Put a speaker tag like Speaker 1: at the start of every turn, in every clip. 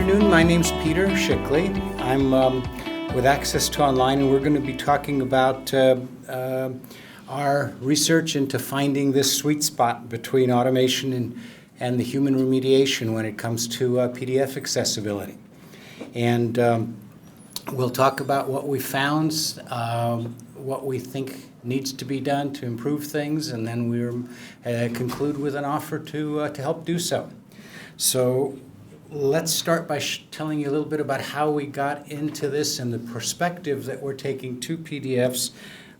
Speaker 1: afternoon. My name's Peter Shikli. I'm with Access to Online, and we're going to be talking about our research into finding this sweet spot between automation and the human remediation when it comes to PDF accessibility. And we'll talk about what we found, what we think needs to be done to improve things, and then we'll conclude with an offer to help do so. So let's start by telling you a little bit about how we got into this and the perspective that we're taking to PDFs,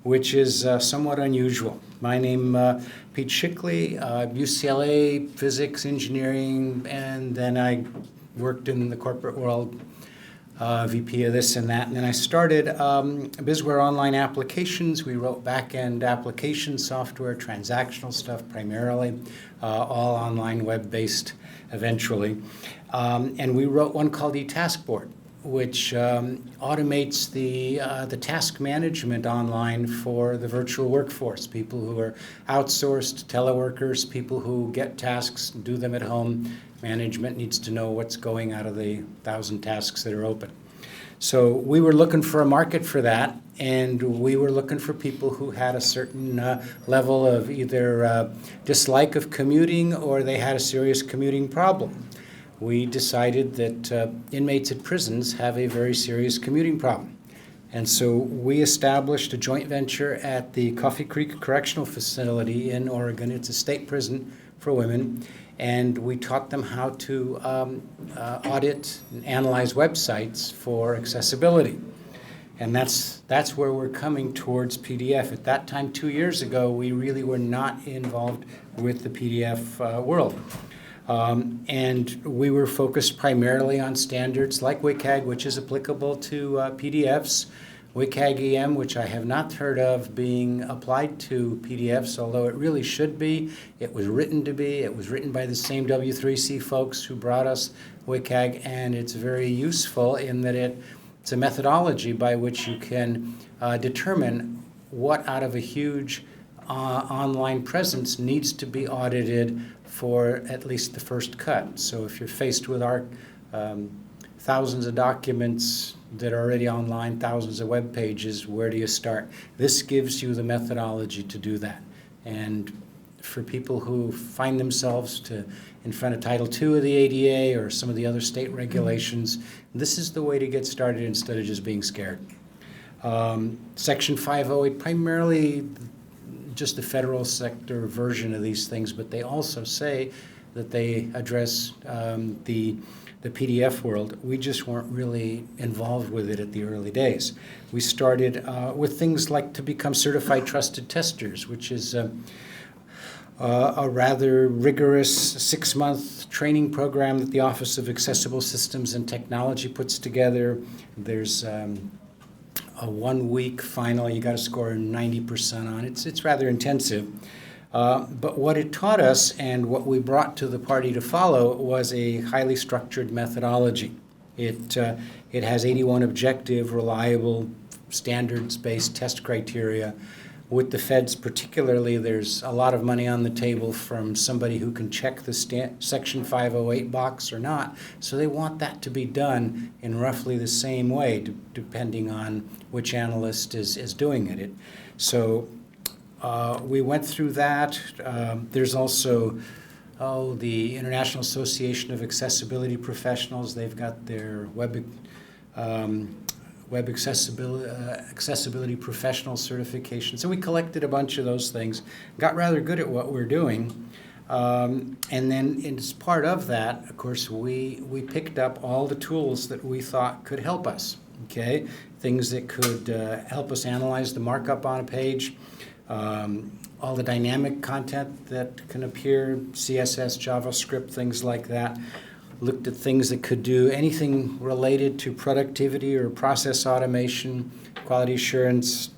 Speaker 1: which is somewhat unusual. My name is Pete Shikli, UCLA, physics, engineering, and then I worked in the corporate world, VP of this and that. And then I started Bizware Online Applications. We wrote back-end application software, transactional stuff primarily, all online, web-based eventually. And we wrote one called eTaskboard, which automates the task management online for the virtual workforce, people who are outsourced, teleworkers, people who get tasks, do them at home. Management needs to know what's going out of the 1,000 tasks that are open. So we were looking for a market for that, and we were looking for people who had a certain level of either dislike of commuting or they had a serious commuting problem. We decided that inmates at prisons have a very serious commuting problem. And so we established a joint venture at the Coffee Creek Correctional Facility in Oregon. It's a state prison for women. And we taught them how to audit and analyze websites for accessibility. And that's where we're coming towards PDF. At that time, 2 years ago, we really were not involved with the PDF world. And we were focused primarily on standards like WCAG, which is applicable to PDFs, WCAG EM, which I have not heard of being applied to PDFs, although it really should be. It was written to be. It was written by the same W3C folks who brought us WCAG, and it's very useful in that it's a methodology by which you can determine what out of a huge online presence needs to be audited for at least the first cut. So if you're faced with our thousands of documents that are already online, thousands of web pages, where do you start? This gives you the methodology to do that. And for people who find themselves in front of Title II of the ADA or some of the other state regulations, this is the way to get started instead of just being scared. Section 508, primarily just the federal sector version of these things, but they also say that they address the PDF world. We just weren't really involved with it at the early days. We started with things like to become certified trusted testers, which is a rather rigorous 6-month training program that the Office of Accessible Systems and Technology puts together. There's a 1-week final you got to score 90% on. It's rather intensive. But what it taught us and what we brought to the party to follow was a highly structured methodology. It has 81 objective, reliable, standards-based test criteria. With the feds particularly, there's a lot of money on the table from somebody who can check the Section 508 box or not. So they want that to be done in roughly the same way, depending on which analyst is doing it. So we went through that. There's also the International Association of Accessibility Professionals. They've got their web accessibility professional certification. So we collected a bunch of those things, got rather good at what we're doing. And then as part of that, of course, we picked up all the tools that we thought could help us, okay? Things that could help us analyze the markup on a page, all the dynamic content that can appear, CSS, JavaScript, things like that. Looked at things that could do anything related to productivity or process automation, quality assurance,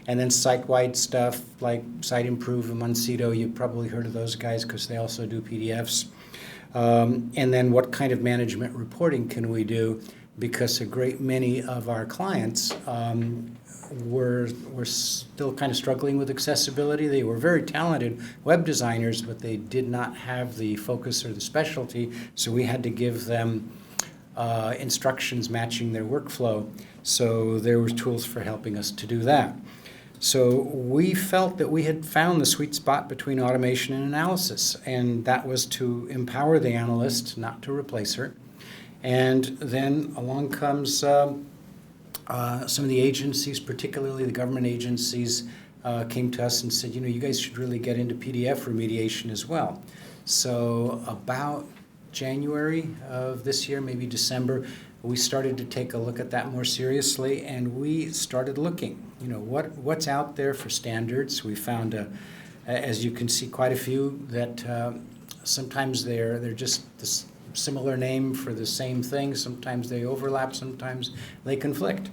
Speaker 1: and then site-wide stuff like Site Improve and Muncedo. You've probably heard of those guys because they also do PDFs. And then what kind of management reporting can we do? Because a great many of our clients were still kind of struggling with accessibility. They were very talented web designers, but they did not have the focus or the specialty, so we had to give them instructions matching their workflow. So there were tools for helping us to do that. So we felt that we had found the sweet spot between automation and analysis, and that was to empower the analyst, not to replace her. And then along comes some of the agencies, particularly the government agencies, came to us and said, you guys should really get into PDF remediation as well. So about January of this year, maybe December, we started to take a look at that more seriously, and we started looking, what's out there for standards. We found, as you can see, quite a few that sometimes they're just this similar name for the same thing. Sometimes they overlap, sometimes they conflict.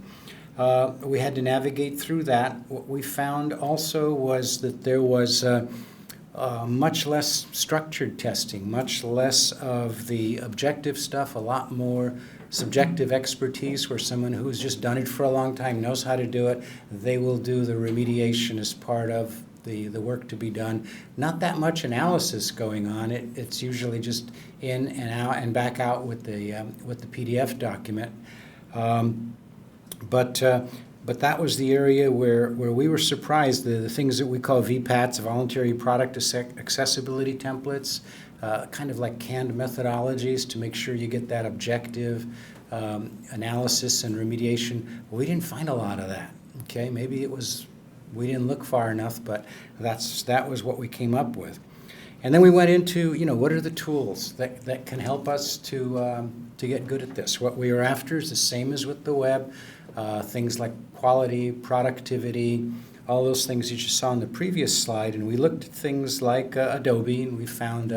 Speaker 1: We had to navigate through that. What we found also was that there was much less structured testing, much less of the objective stuff, a lot more subjective expertise where someone who's just done it for a long time knows how to do it. They will do the remediation as part of the work to be done. Not that much analysis going on. It's usually just in and out and back out with the PDF document. But that was the area where we were surprised. The things that we call VPATs, voluntary product accessibility templates, kind of like canned methodologies to make sure you get that objective analysis and remediation. We didn't find a lot of that. Okay, maybe it was we didn't look far enough, but that was what we came up with. And then we went into, what are the tools that can help us to get good at this? What we were after is the same as with the web. Things like quality, productivity, all those things that you saw on the previous slide. And we looked at things like Adobe, and we found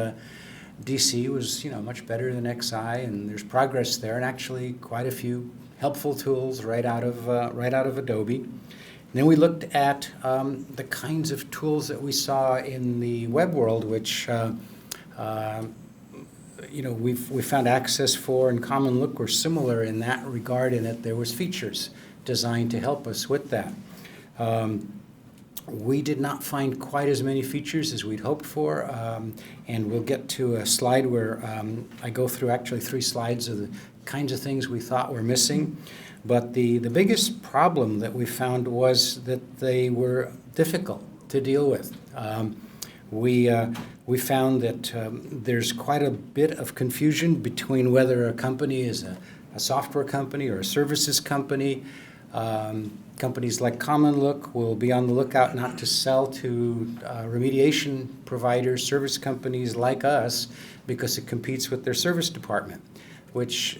Speaker 1: DC was much better than XI, and there's progress there, and actually quite a few helpful tools right out of Adobe. And then we looked at the kinds of tools that we saw in the web world, which we found Access 4 and Common Look were similar in that regard, in that there was features designed to help us with that. We did not find quite as many features as we'd hoped for, and we'll get to a slide where I go through actually 3 slides of the kinds of things we thought were missing. But the biggest problem that we found was that they were difficult to deal with. We found that there's quite a bit of confusion between whether a company is a software company or a services company. Companies like Common Look will be on the lookout not to sell to remediation providers, service companies like us, because it competes with their service department, which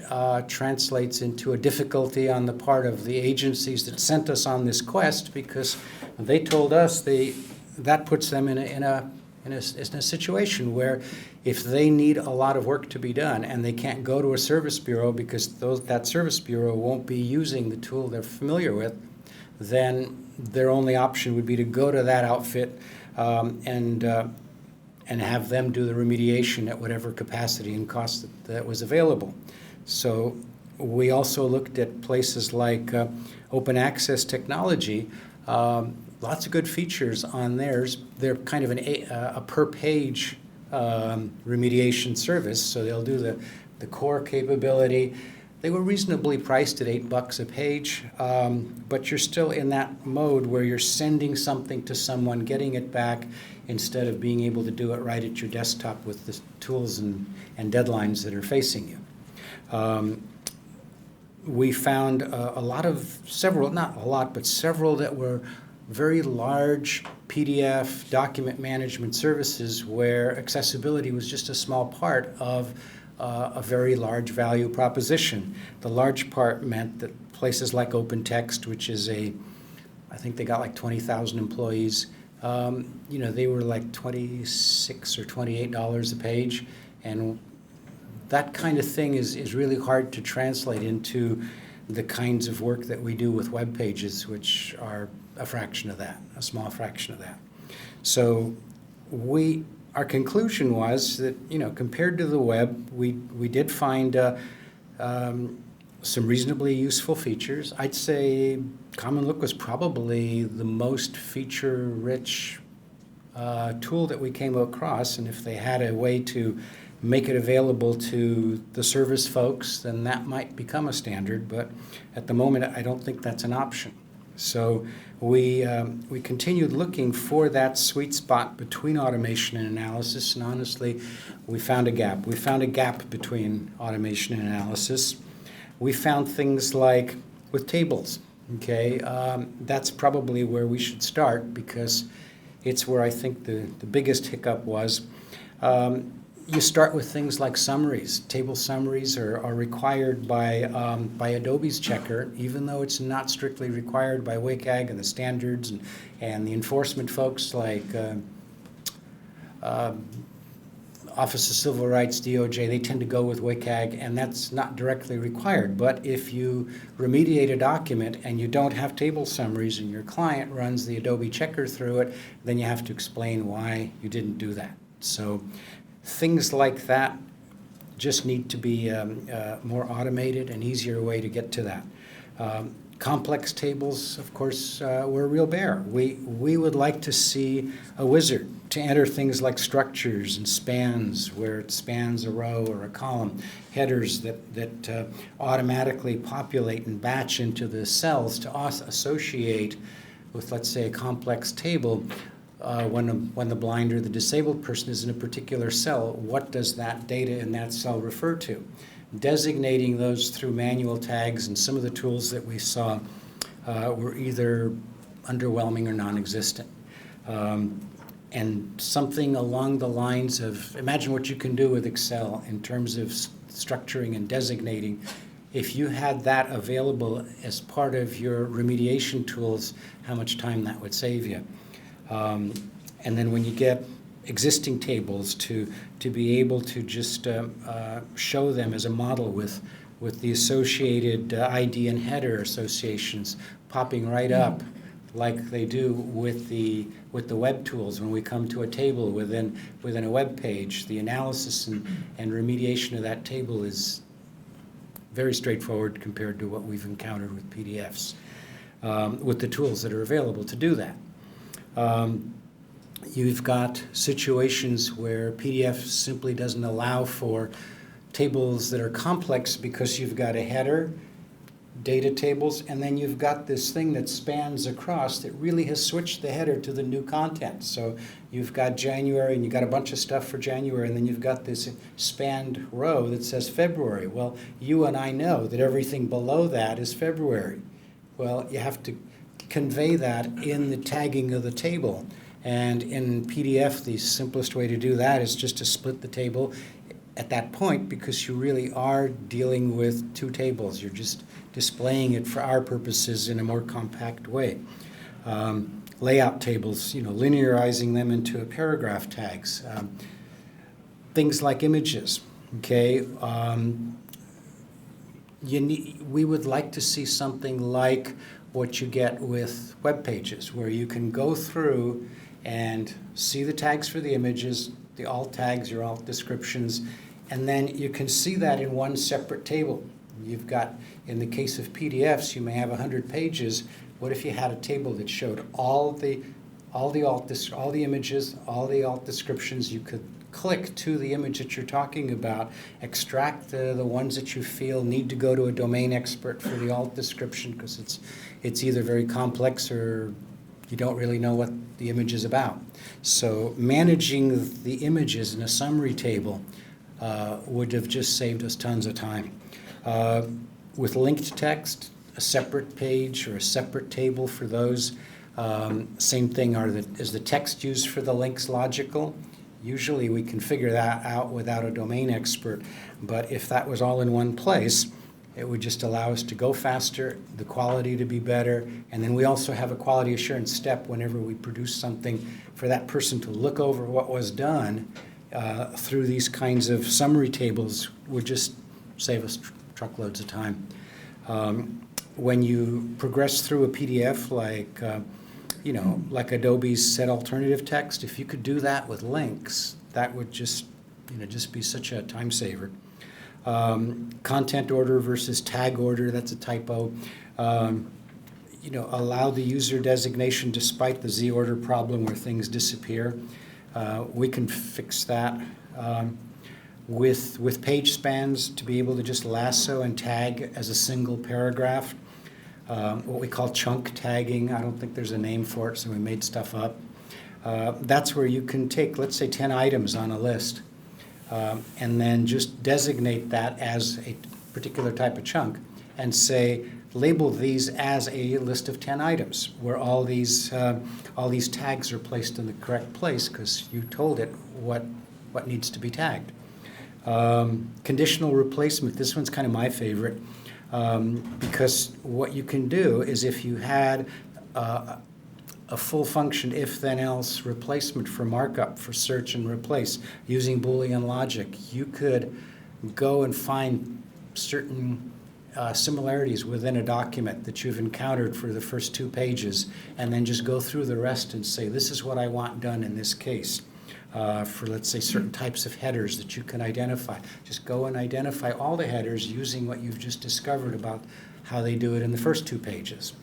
Speaker 1: translates into a difficulty on the part of the agencies that sent us on this quest, because they told us that puts them in a situation where if they need a lot of work to be done and they can't go to a service bureau because that service bureau won't be using the tool they're familiar with, then their only option would be to go to that outfit and have them do the remediation at whatever capacity and cost that was available. So we also looked at places like open access technology. Lots of good features on theirs. They're kind of a per-page remediation service, so they'll do the core capability. They were reasonably priced at $8 a page, but you're still in that mode where you're sending something to someone, getting it back, instead of being able to do it right at your desktop with the tools and deadlines that are facing you. We found several that were very large PDF document management services where accessibility was just a small part of a very large value proposition. The large part meant that places like OpenText, which is I think they got like 20,000 employees, they were like $26 or $28 a page, and that kind of thing is really hard to translate into the kinds of work that we do with web pages, which are a small fraction of that. So our conclusion was that, compared to the web, we did find some reasonably useful features. I'd say Common Look was probably the most feature-rich tool that we came across, and if they had a way to make it available to the service folks, then that might become a standard. But at the moment, I don't think that's an option. So we continued looking for that sweet spot between automation and analysis, and honestly, we found a gap. We found a gap between automation and analysis. We found things like with tables, okay? That's probably where we should start because it's where I think the biggest hiccup was. You start with things like summaries. Table summaries are required by Adobe's checker, even though it's not strictly required by WCAG and the standards and the enforcement folks like Office of Civil Rights, DOJ. They tend to go with WCAG, and that's not directly required. But if you remediate a document and you don't have table summaries and your client runs the Adobe checker through it, then you have to explain why you didn't do that. So things like that just need to be more automated, an easier way to get to that. Complex tables, of course, were a real bear. We would like to see a wizard to enter things like structures and spans, where it spans a row or a column, headers that automatically populate and batch into the cells to associate with, let's say, a complex table. When the blind or the disabled person is in a particular cell, what does that data in that cell refer to? Designating those through manual tags, and some of the tools that we saw were either underwhelming or non-existent. And something along the lines of, imagine what you can do with Excel in terms of structuring and designating. If you had that available as part of your remediation tools, how much time that would save you. And then when you get existing tables to be able to just show them as a model with the associated ID and header associations popping right up like they do with the web tools. When we come to a table within a web page, the analysis and remediation of that table is very straightforward compared to what we've encountered with PDFs, with the tools that are available to do that. You've got situations where PDF simply doesn't allow for tables that are complex because you've got a header, data tables, and then you've got this thing that spans across that really has switched the header to the new content. So you've got January and you've got a bunch of stuff for January, and then you've got this spanned row that says February. Well, you and I know that everything below that is February. Well, you have to convey that in the tagging of the table. And in PDF, the simplest way to do that is just to split the table at that point, because you really are dealing with two tables. You're just displaying it for our purposes in a more compact way. Layout tables, linearizing them into paragraph tags. Things like images, okay? We would like to see something like what you get with web pages, where you can go through and see the tags for the images, the alt tags, your alt descriptions, and then you can see that in one separate table. You've got, in the case of PDFs, you may have 100 pages. What if you had a table that showed all the images, all the alt descriptions? You could click to the image that you're talking about, extract the ones that you feel need to go to a domain expert for the alt description because it's either very complex or you don't really know what the image is about. So managing the images in a summary table would have just saved us tons of time. With linked text, a separate page or a separate table for those. Same thing, is the text used for the links logical? Usually we can figure that out without a domain expert, but if that was all in one place, it would just allow us to go faster, the quality to be better, and then we also have a quality assurance step whenever we produce something for that person to look over what was done through these kinds of summary tables would just save us truckloads of time. When you progress through a PDF like Adobe's set alternative text, if you could do that with links, that would just be such a time saver. Content order versus tag order, that's a typo. Allow the user designation despite the Z order problem where things disappear. We can fix that. with page spans to be able to just lasso and tag as a single paragraph. What we call chunk tagging. I don't think there's a name for it, so we made stuff up. That's where you can take, let's say, 10 items on a list, and then just designate that as a particular type of chunk and say, label these as a list of 10 items where all these tags are placed in the correct place because you told it what needs to be tagged. Conditional replacement, this one's kind of my favorite, because what you can do is if you had a full function if-then-else replacement for markup, for search and replace, using Boolean logic, you could go and find certain similarities within a document that you've encountered for the first 2 pages, and then just go through the rest and say, this is what I want done in this case. For, let's say, certain types of headers that you can identify. Just go and identify all the headers using what you've just discovered about how they do it in the first 2 pages.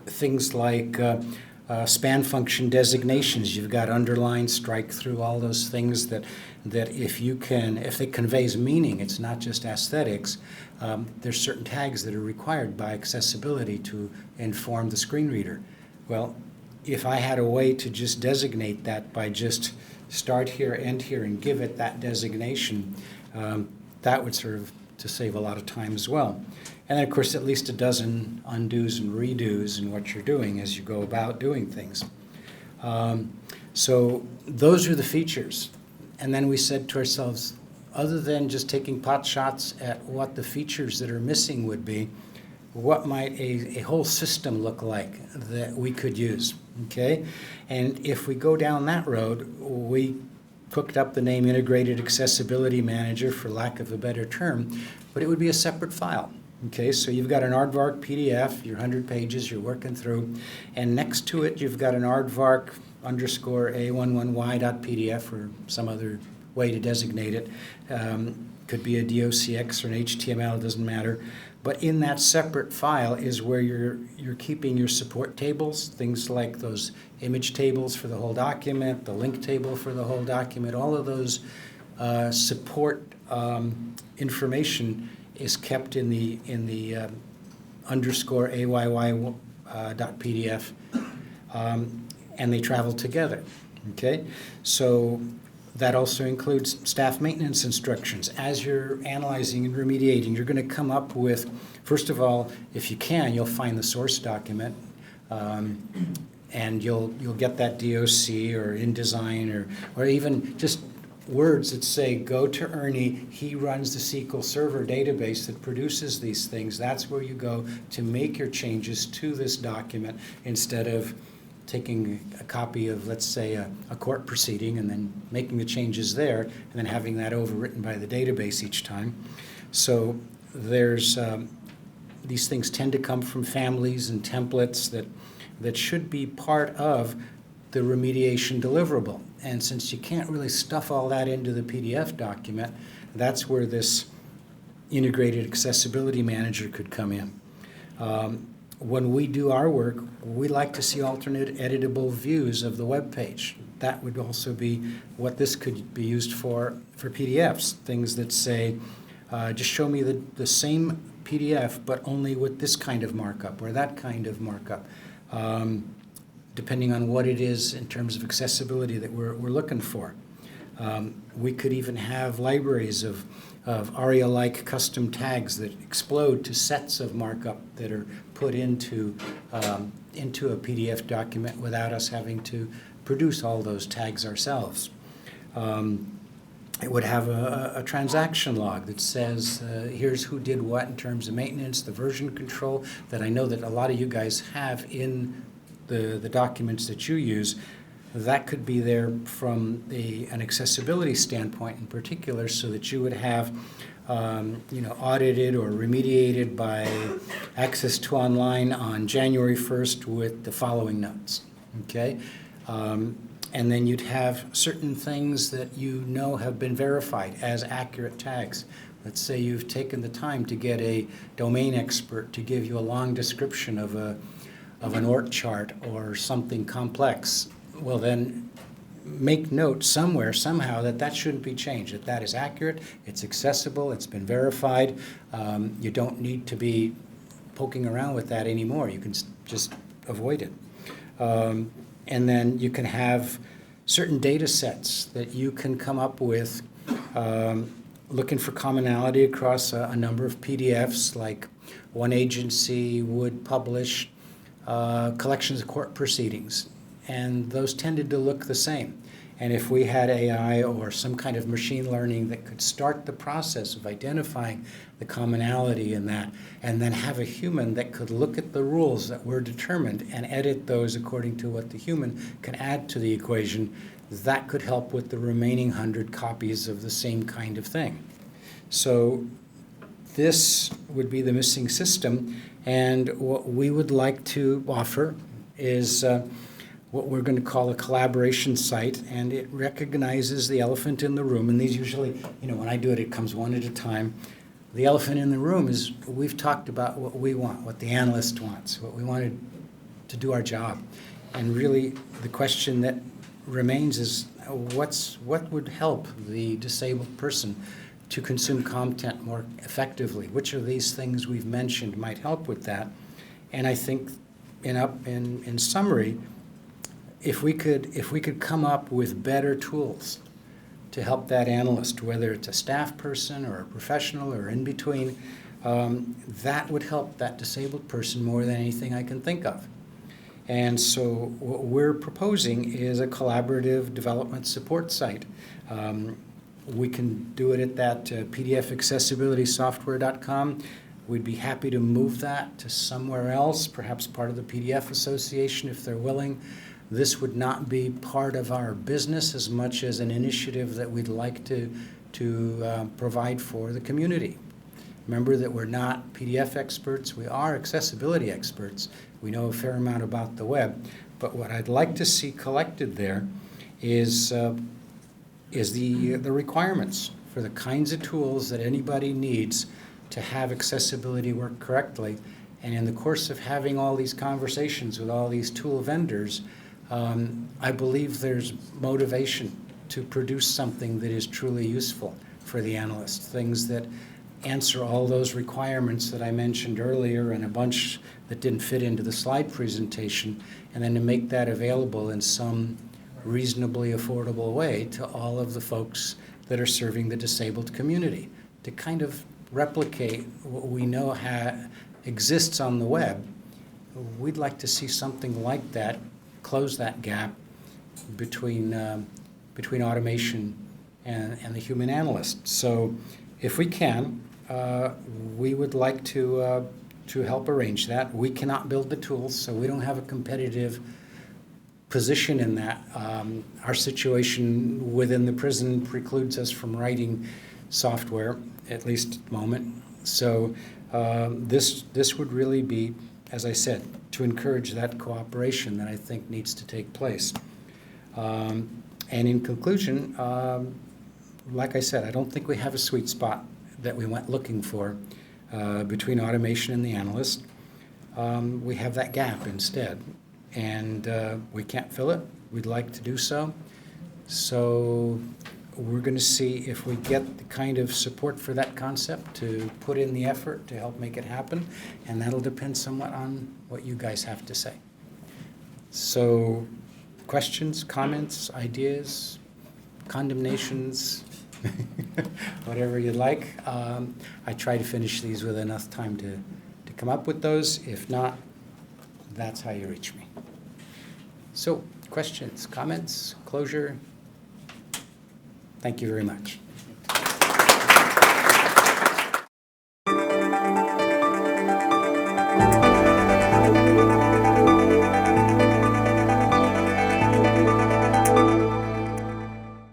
Speaker 1: Things like span function designations. You've got underline, strike through, all those things that if it conveys meaning, it's not just aesthetics. There's certain tags that are required by accessibility to inform the screen reader. Well, if I had a way to just designate that by just start here, end here, and give it that designation, that would serve to save a lot of time as well. And then, of course, at least a dozen undos and redos in what you're doing as you go about doing things. So those are the features. And then we said to ourselves, other than just taking pot shots at what the features that are missing would be, what might a whole system look like that we could use, okay? And if we go down that road, we cooked up the name Integrated Accessibility Manager, for lack of a better term, but it would be a separate file, okay? So you've got an aardvark PDF, your 100 pages you're working through, and next to it you've got an aardvark underscore A11y.pdf, or some other way to designate it. Could be a docx or an HTML, doesn't matter. But in that separate file is where you're keeping your support tables, things like those image tables for the whole document, the link table for the whole document. All of those support information is kept in the underscore AYY.pdf, and they travel together. Okay, so that also includes staff maintenance instructions. As you're analyzing and remediating, you're going to come up with, first of all, if you can, you'll find the source document, and you'll get that DOC or InDesign or even just words that say, go to Ernie, he runs the SQL Server database that produces these things. That's where you go to make your changes to this document, instead of taking a copy of, let's say, a court proceeding and then making the changes there and then having that overwritten by the database each time. So there's these things tend to come from families and templates that should be part of the remediation deliverable. And since you can't really stuff all that into the PDF document, that's where this Integrated Accessibility Manager could come in. When we do our work, we like to see alternate editable views of the web page. That would also be what this could be used for PDFs, things that say, just show me the same PDF, but only with this kind of markup or that kind of markup, depending on what it is in terms of accessibility that we're looking for. We could even have libraries of ARIA-like custom tags that explode to sets of markup that are put into a PDF document without us having to produce all those tags ourselves. It would have a transaction log that says, here's who did what in terms of maintenance, the version control that I know that a lot of you guys have in the documents that you use. That could be there from an accessibility standpoint in particular, so that you would have audited or remediated by Access to Online on January 1st with the following notes, okay? And then you'd have certain things that you know have been verified as accurate tags. Let's say you've taken the time to get a domain expert to give you a long description of an ORT chart or something complex. Well, then make note somewhere, somehow, that that shouldn't be changed, that that is accurate, it's accessible, it's been verified. You don't need to be poking around with that anymore. You can just avoid it. And then you can have certain data sets that you can come up with, looking for commonality across a number of PDFs, like one agency would publish collections of court proceedings, and those tended to look the same. And if we had AI or some kind of machine learning that could start the process of identifying the commonality in that, and then have a human that could look at the rules that were determined and edit those according to what the human can add to the equation, that could help with the remaining 100 copies of the same kind of thing. So this would be the missing system, and what we would like to offer is what we're going to call a collaboration site, and it recognizes the elephant in the room. And these usually, when I do it, it comes one at a time. The elephant in the room is we've talked about what we want, what the analyst wants, what we wanted to do our job. And really the question that remains is what would help the disabled person to consume content more effectively? Which of these things we've mentioned might help with that? And I think in summary, if we could come up with better tools to help that analyst, whether it's a staff person or a professional or in between, that would help that disabled person more than anything I can think of. And so what we're proposing is a collaborative development support site. We can do it at that pdfaccessibilitysoftware.com. We'd be happy to move that to somewhere else, perhaps part of the PDF Association if they're willing. This would not be part of our business as much as an initiative that we'd like to provide for the community. Remember that we're not PDF experts, we are accessibility experts. We know a fair amount about the web, but what I'd like to see collected there is the requirements for the kinds of tools that anybody needs to have accessibility work correctly. And in the course of having all these conversations with all these tool vendors, I believe there's motivation to produce something that is truly useful for the analyst, things that answer all those requirements that I mentioned earlier and a bunch that didn't fit into the slide presentation, and then to make that available in some reasonably affordable way to all of the folks that are serving the disabled community, to kind of replicate what we know exists on the web. We'd like to see something like that, close that gap between automation and the human analyst. So if we can, we would like to help arrange that. We cannot build the tools, so we don't have a competitive position in that. Our situation within the prison precludes us from writing software, at least at the moment. So this would really be, as I said, to encourage that cooperation that I think needs to take place. And in conclusion, like I said, I don't think we have a sweet spot that we went looking for between automation and the analyst. We have that gap instead, and we can't fill it. We'd like to do so. So we're going to see if we get the kind of support for that concept to put in the effort to help make it happen, and that'll depend somewhat on what you guys have to say. So questions, comments, ideas, condemnations, whatever you'd like. I try to finish these with enough time to come up with those. If not, that's how you reach me. So questions, comments, closure? Thank you very much.